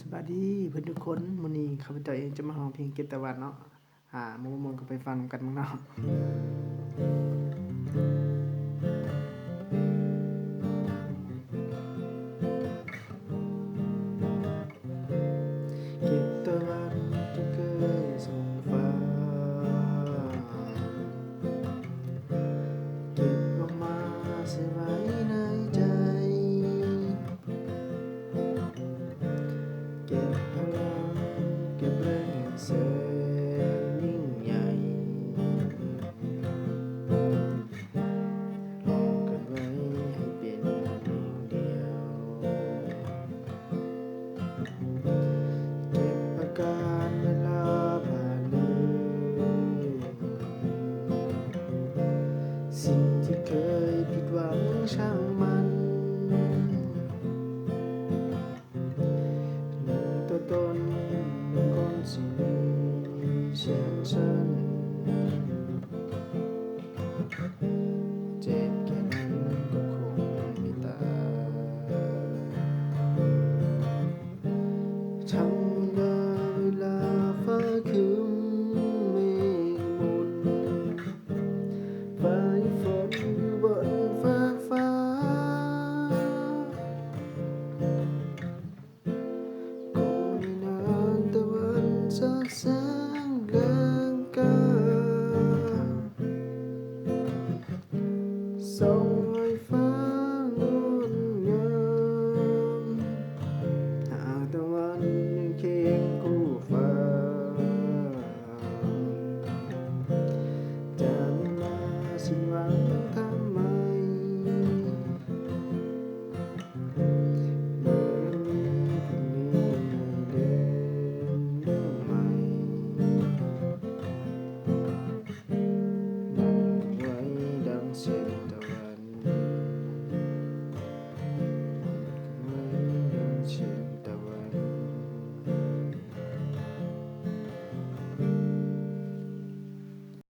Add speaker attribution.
Speaker 1: สวัสดีเพื่อนทุกคนมื้อนี้ข้าพเจ้าเองจะมาร้องเพลงเก็บตะวันเนาะม่วนๆก็ไปฟังกันมั้งเนาะเก็บตะวันที่เคยส่งฟ้าเก็บออกมาใส่ไว้ในใจเก็บพลังเก็บแรงแสนยิ่งใหญ่รอกันไว้ให้เป็นหนึ่งเดียวเก็บอาการเวลาผ่านเลยสิ่งที่เคยผิดหวังช่างมันตัวตนคนสิ่งนี้เช่นฉัน